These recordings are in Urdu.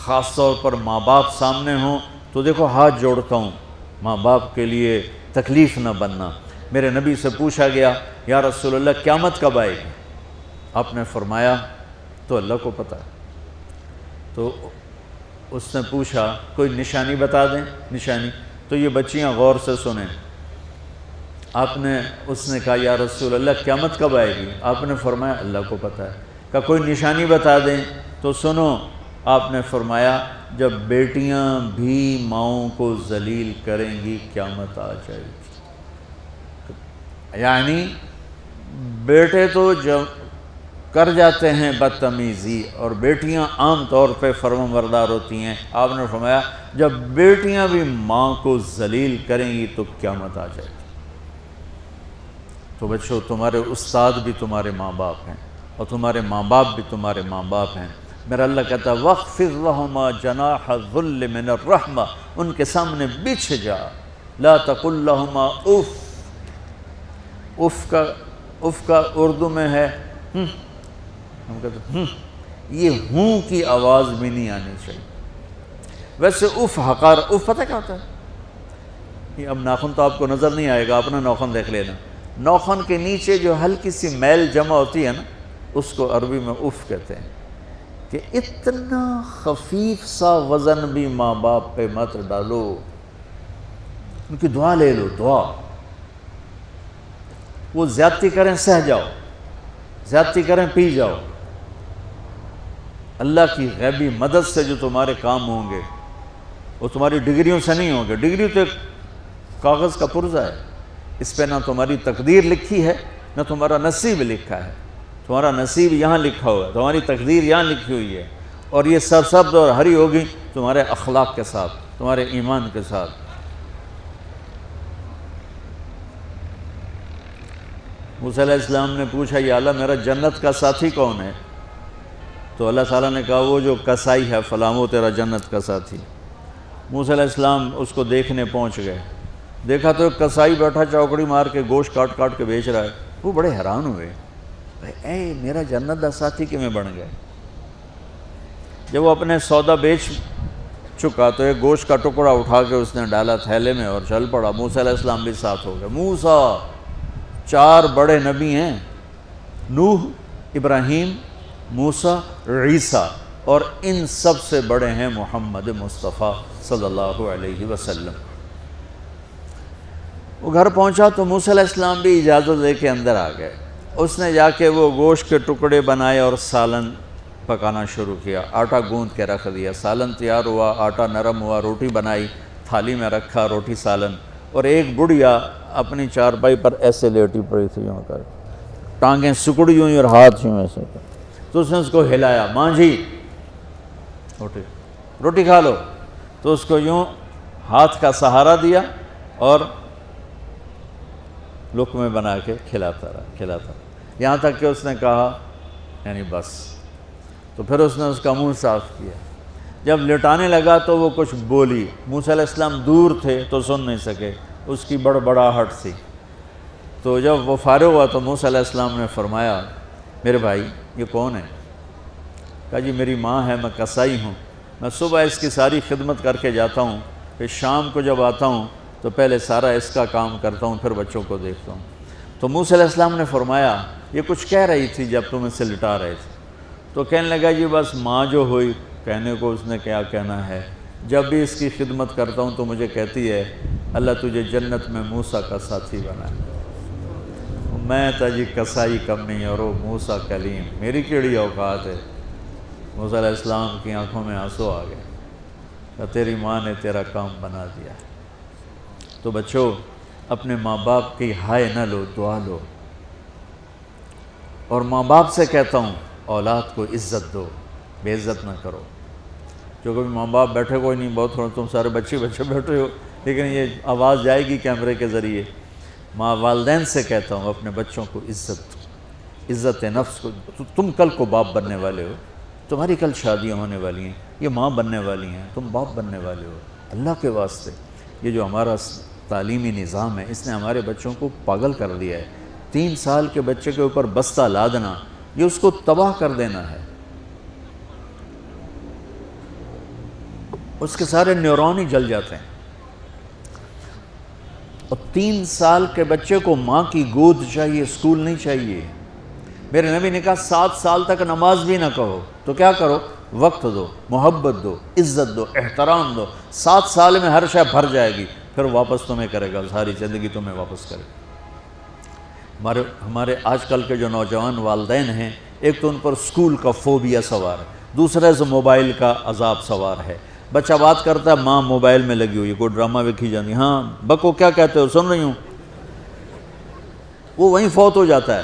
خاص طور پر ماں باپ سامنے ہوں تو دیکھو ہاتھ جوڑتا ہوں، ماں باپ کے لیے تکلیف نہ بننا۔ میرے نبی سے پوچھا گیا یا رسول اللہ قیامت کب آئے گی؟ آپ نے فرمایا تو اللہ کو پتہ ہے۔ تو اس نے پوچھا کوئی نشانی بتا دیں، نشانی؟ تو یہ بچیاں غور سے سنیں۔ اس نے کہا یا رسول اللہ قیامت کب آئے گی؟ آپ نے فرمایا اللہ کو پتہ ہے۔ کہا کوئی نشانی بتا دیں؟ تو سنو، آپ نے فرمایا جب بیٹیاں بھی ماؤں کو ذلیل کریں گی قیامت آ جائے گی۔ یعنی بیٹے تو جب کر جاتے ہیں بدتمیزی اور بیٹیاں عام طور پہ فرمانبردار ہوتی ہیں، آپ نے فرمایا جب بیٹیاں بھی ماں کو ذلیل کریں گی تو قیامت آ جائے گی۔ تو بچوں، تمہارے استاد بھی تمہارے ماں باپ ہیں اور تمہارے ماں باپ بھی تمہارے ماں باپ ہیں۔ میرا اللہ کہتا ہے وَاخْفِضْ لَهُمَا جَنَاحَ الذُّلِّ مِنَ الرَّحْمَةِ، ان کے سامنے بچھ جا، لا تقل لهما اف۔ اف کا اردو میں ہے ہم کہتے ہیں یہ ہوں کی آواز بھی نہیں آنی چاہیے۔ ویسے اف حقار، اف پتہ کیا ہوتا ہے؟ اب ناخن تو آپ کو نظر نہیں آئے گا، اپنا ناخن دیکھ لینا۔ ناخن کے نیچے جو ہلکی سی میل جمع ہوتی ہے نا، اس کو عربی میں اف کہتے ہیں۔ کہ اتنا خفیف سا وزن بھی ماں باپ پہ مت ڈالو، ان کی دعا لے لو، دعا۔ وہ زیادتی کریں سہ جاؤ، زیادتی کریں پی جاؤ۔ اللہ کی غیبی مدد سے جو تمہارے کام ہوں گے وہ تمہاری ڈگریوں سے نہیں ہوں گے۔ ڈگری تو ایک کاغذ کا پرزہ ہے، اس پہ نہ تمہاری تقدیر لکھی ہے نہ تمہارا نصیب لکھا ہے۔ تمہارا نصیب یہاں لکھا ہوا ہے، تمہاری تقدیر یہاں لکھی ہوئی ہے، اور یہ سرسبز اور ہری ہوگی تمہارے اخلاق کے ساتھ، تمہارے ایمان کے ساتھ۔ موسیٰ علیہ السلام نے پوچھا یا اللہ میرا جنت کا ساتھی کون ہے؟ تو اللہ تعالیٰ نے کہا وہ جو کسائی ہے فلاں وہ تیرا جنت کا ساتھی۔ موسیٰ علیہ السلام اس کو دیکھنے پہنچ گئے، دیکھا تو ایک کسائی بیٹھا چوکڑی مار کے گوشت کاٹ کاٹ کے بیچ رہا ہے۔ وہ بڑے حیران ہوئے، اے میرا جنت کا ساتھی کیویں بن گئے؟ جب وہ اپنے سودا بیچ چکا تو ایک گوشت کا ٹکڑا اٹھا کے اس نے ڈالا تھیلے میں اور چل پڑا۔ موسیٰ علیہ السلام بھی ساتھ ہو گئے۔ موسیٰ 4 بڑے نبی ہیں، نوح، ابراہیم، موسیٰ، عیسیٰ، اور ان سب سے بڑے ہیں محمد مصطفیٰ صلی اللہ علیہ وسلم۔ وہ گھر پہنچا تو موسیٰ علیہ السلام بھی اجازت لے کے اندر آ گئے۔ اس نے جا کے وہ گوشت کے ٹکڑے بنائے اور سالن پکانا شروع کیا، آٹا گوندھ کے رکھ دیا، سالن تیار ہوا، آٹا نرم ہوا، روٹی بنائی، تھالی میں رکھا روٹی سالن، اور ایک بڑھیا اپنی چارپائی پر ایسے لیٹی پڑی تھی، یوں کر ٹانگیں سکڑی ہوئی اور ہاتھ یوں ایسے کر۔ تو اس نے اس کو ہلایا، ماں جی روٹی کھا لو۔ تو اس کو یوں ہاتھ کا سہارا دیا اور لقمے بنا کے کھلاتا رہا، یہاں تک کہ اس نے کہا یعنی بس۔ تو پھر اس نے اس کا منہ صاف کیا۔ جب لٹانے لگا تو وہ کچھ بولی، موسیٰ علیہ السلام دور تھے تو سن نہیں سکے، اس کی بڑبڑاہٹ تھی۔ تو جب وہ فارغ ہوا تو موسیٰ علیہ السلام نے فرمایا میرے بھائی یہ کون ہے؟ کہا جی میری ماں ہے، میں کسائی ہوں، میں صبح اس کی ساری خدمت کر کے جاتا ہوں، پھر شام کو جب آتا ہوں تو پہلے سارا اس کا کام کرتا ہوں، پھر بچوں کو دیکھتا ہوں۔ تو موسیٰ علیہ السلام نے فرمایا یہ کچھ کہہ رہی تھی جب تم اسے لٹا رہے تھے؟ تو کہنے لگا جی بس ماں جو ہوئی، کہنے کو اس نے کیا کہنا ہے، جب بھی اس کی خدمت کرتا ہوں تو مجھے کہتی ہے اللہ تجھے جنت میں موسیٰ کا ساتھی بنائے۔ میں تا جی کسائی کمی اور وہ موسیٰ کلیم، میری کیڑی اوقات ہے۔ موسیٰ علیہ السلام کی آنکھوں میں آنسو آ گئے کہ تیری ماں نے تیرا کام بنا دیا۔ تو بچوں اپنے ماں باپ کی ہائے نہ لو، دعا لو۔ اور ماں باپ سے کہتا ہوں اولاد کو عزت دو، بے عزت نہ کرو۔ جو کبھی ماں باپ بیٹھے کوئی نہیں، بہت تھوڑا تم سارے بچے بیٹھے ہو، لیکن یہ آواز جائے گی کیمرے کے ذریعے۔ ماں والدین سے کہتا ہوں اپنے بچوں کو عزت دو، عزت نفس کو۔ تم کل کو باپ بننے والے ہو، تمہاری کل شادیاں ہونے والی ہیں، یہ ماں بننے والی ہیں، تم باپ بننے والے ہو۔ اللہ کے واسطے یہ جو ہمارا تعلیمی نظام ہے اس نے ہمارے بچوں کو پاگل کر دیا ہے۔ 3 سال کے بچے کے اوپر بستہ لادنا، یہ اس کو تباہ کر دینا ہے۔ اس کے سارے نیورون ہی جل جاتے ہیں. اور 3 سال کے بچے کو ماں کی گود چاہیے، اسکول نہیں چاہیے. میرے نبی نے کہا 7 سال تک نماز بھی نہ کہو تو کیا کرو؟ وقت دو، محبت دو، عزت دو، احترام دو. 7 سال میں ہر شے بھر جائے گی، پھر واپس تمہیں کرے گا، ساری زندگی تمہیں واپس کرے گا. ہمارے آج کل کے جو نوجوان والدین ہیں، ایک تو ان پر اسکول کا فوبیا سوار ہے، دوسرے سے موبائل کا عذاب سوار ہے. بچہ بات کرتا ہے، ماں موبائل میں لگی ہوئی، کوئی ڈرامہ ویکھی جاتی، ہاں بکو کیا کہتے ہو، سن رہی ہوں. وہ وہیں فوت ہو جاتا ہے.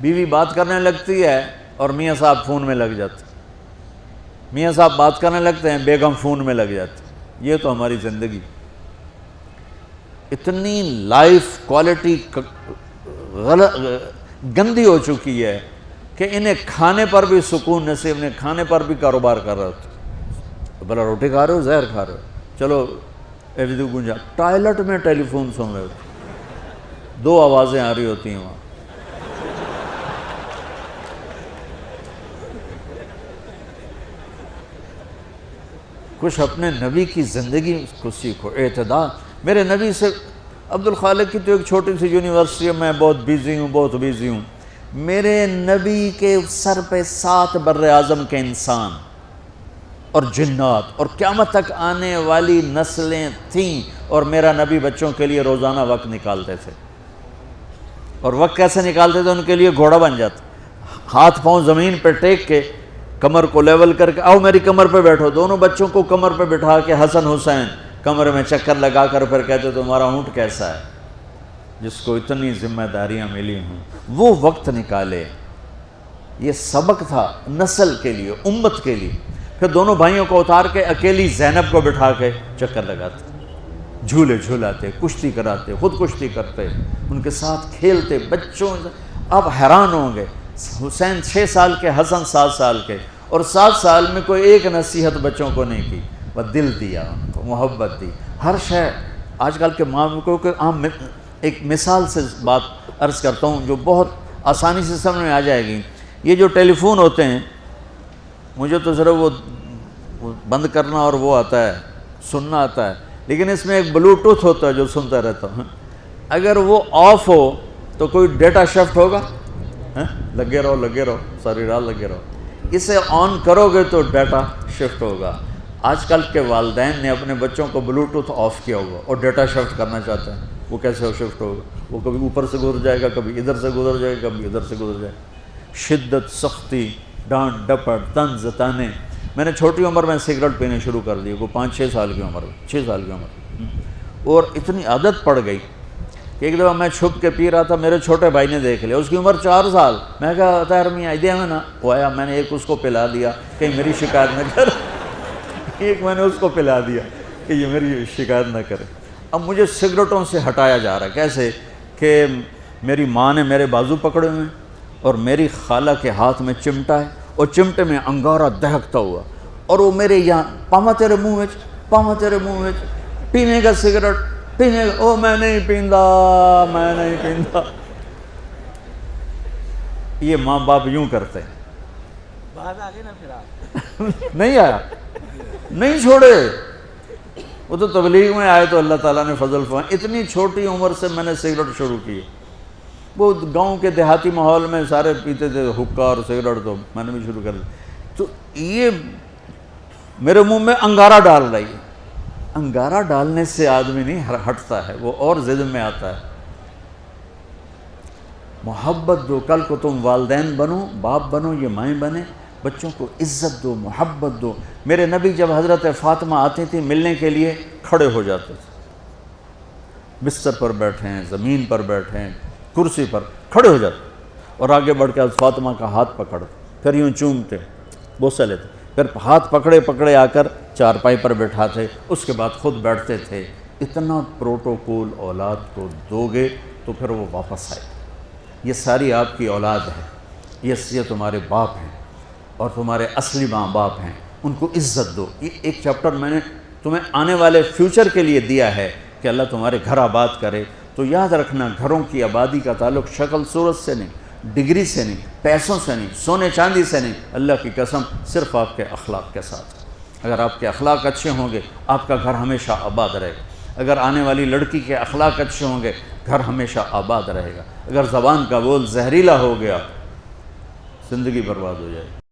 بیوی بات کرنے لگتی ہے اور میاں صاحب فون میں لگ جاتے، میاں صاحب بات کرنے لگتے ہیں، بیگم فون میں لگ جاتی. یہ تو ہماری زندگی. اتنی لائف کوالٹی گندی ہو چکی ہے کہ انہیں کھانے پر بھی سکون نصیب نہیں، کھانے پر بھی کاروبار کر رہے ہوتے. بھلا روٹی کھا رہے ہو، زہر کھا رہے ہو، چلو ایویدو گنجا. ٹوائلٹ میں ٹیلی فون سن رہے ہوتے، 2 آوازیں آ رہی ہوتی ہیں وہاں. کچھ اپنے نبی کی زندگی کو سیکھو، اعتدال. میرے نبی سے عبد الخالق کی تو ایک چھوٹی سی یونیورسٹی ہے، میں بہت بیزی ہوں. میرے نبی کے سر پہ 7 بر اعظم کے انسان اور جنات اور قیامت تک آنے والی نسلیں تھیں، اور میرا نبی بچوں کے لیے روزانہ وقت نکالتے تھے. اور وقت کیسے نکالتے تھے؟ ان کے لیے گھوڑا بن جاتا، ہاتھ پاؤں زمین پہ ٹیک کے، کمر کو لیول کر کے، آؤ میری کمر پہ بیٹھو. دونوں بچوں کو کمر پہ بٹھا کے حسن حسین کمر میں چکر لگا کر پھر کہتے تمہارا اونٹ کیسا ہے، جس کو اتنی ذمہ داریاں ملی ہوں. وہ وقت نکالے. یہ سبق تھا نسل کے لیے، امت کے لیے. پھر دونوں بھائیوں کو اتار کے اکیلی زینب کو بٹھا کے چکر لگاتے، جھولے جھولاتے، کشتی کراتے، خود کشتی کرتے، ان کے ساتھ کھیلتے. بچوں آپ حیران ہوں گے، حسین 6 سال کے، حسن 7 سال کے، اور 7 سال میں کوئی ایک نصیحت بچوں کو نہیں کی. وہ دل دیا ان کو، محبت دی. ہر شے آج کل کے ماں کو عام ایک مثال سے بات عرض کرتا ہوں جو بہت آسانی سے سمجھ میں آ جائے گی. یہ جو ٹیلی فون ہوتے ہیں، مجھے تو صرف وہ بند کرنا اور وہ آتا ہے، سننا آتا ہے، لیکن اس میں ایک بلوٹوتھ ہوتا ہے جو سنتا رہتا ہوں. اگر وہ آف ہو تو کوئی ڈیٹا شفٹ ہوگا؟ لگے رہو ساری رات لگے رہو. اسے آن کرو گے تو ڈیٹا شفٹ ہوگا. آج کل کے والدین نے اپنے بچوں کو بلوٹوتھ آف کیا ہوا اور ڈیٹا شفٹ کرنا چاہتے ہیں. وہ کیسے شفٹ ہوگا؟ وہ کبھی اوپر سے گزر جائے گا، کبھی ادھر سے گزر جائے گا، کبھی ادھر سے گزر جائے گا. شدت، سختی، ڈانٹ ڈپٹ، طنز تانے. میں نے چھوٹی عمر میں سگریٹ پینے شروع کر دی، وہ 5-6 سال کی عمر میں، 6 سال کی عمر، اور اتنی عادت پڑ گئی کہ ایک دفعہ میں چھپ کے پی رہا تھا. میرے چھوٹے بھائی نے دیکھ لیا، اس کی عمر 4 سال. میں کہا طاہر میاں آئیڈیا میں نا، وہ آیا، میں نے ایک اس کو پلا دیا کہیں میری شکایت نہ کر. ایک میں نے اس کو پلا دیا کہ یہ میری شکایت نہ کرے. اب مجھے سگریٹوں سے ہٹایا جا رہا ہے. کیسے کہ میری ماں نے میرے بازو پکڑے ہوئے ہیں اور میری خالہ کے ہاتھ میں چمٹا ہے اور چمٹے میں انگارہ دہکتا ہوا، اور وہ میرے یہاں پاما تیرے منہ میں پینے کا سگریٹ پینے کا. او میں نہیں پیندا. یہ ماں باپ یوں کرتے ہیں. بات آ گئی نا پھر آپ نہیں آیا، نہیں چھوڑے. وہ تو تبلیغ میں آئے تو اللہ تعالیٰ نے فضل فرمایا. اتنی چھوٹی عمر سے میں نے سگریٹ شروع کی. وہ گاؤں کے دیہاتی ماحول میں سارے پیتے تھے حقہ اور سگریٹ، تو میں نے بھی شروع کر دی. تو یہ میرے منہ میں انگارہ ڈال رہی ہے. انگارہ ڈالنے سے آدمی نہیں ہٹتا ہے، وہ اور ضد میں آتا ہے. محبت دو. کل کو تم والدین بنو، باپ بنو، یہ مائیں بنے، بچوں کو عزت دو، محبت دو. میرے نبی جب حضرت فاطمہ آتی تھی ملنے کے لیے، کھڑے ہو جاتے تھے. بستر پر بیٹھے ہیں، زمین پر بیٹھے ہیں، کرسی پر، کھڑے ہو جاتے اور آگے بڑھ کے فاطمہ کا ہاتھ پکڑتے، پھر یوں چومتے، بوسہ لیتے، پھر ہاتھ پکڑے آ کر چارپائی پر بیٹھاتے، اس کے بعد خود بیٹھتے تھے. اتنا پروٹوکول اولاد کو دو گے تو پھر وہ واپس آئے. یہ ساری آپ کی اولاد ہے، یہ تمہارے باپ ہیں اور تمہارے اصلی ماں باپ ہیں. ان کو عزت دو. یہ ایک چیپٹر میں نے تمہیں آنے والے فیوچر کے لیے دیا ہے کہ اللہ تمہارے گھر آباد کرے. تو یاد رکھنا، گھروں کی آبادی کا تعلق شکل صورت سے نہیں، ڈگری سے نہیں، پیسوں سے نہیں، سونے چاندی سے نہیں، اللہ کی قسم صرف آپ کے اخلاق کے ساتھ۔ اگر آپ کے اخلاق اچھے ہوں گے آپ کا گھر ہمیشہ آباد رہے گا۔ اگر آنے والی لڑکی کے اخلاق اچھے ہوں گے گھر ہمیشہ آباد رہے گا۔ اگر زبان کا بول زہریلا ہو گیا زندگی برباد ہو جائے گی۔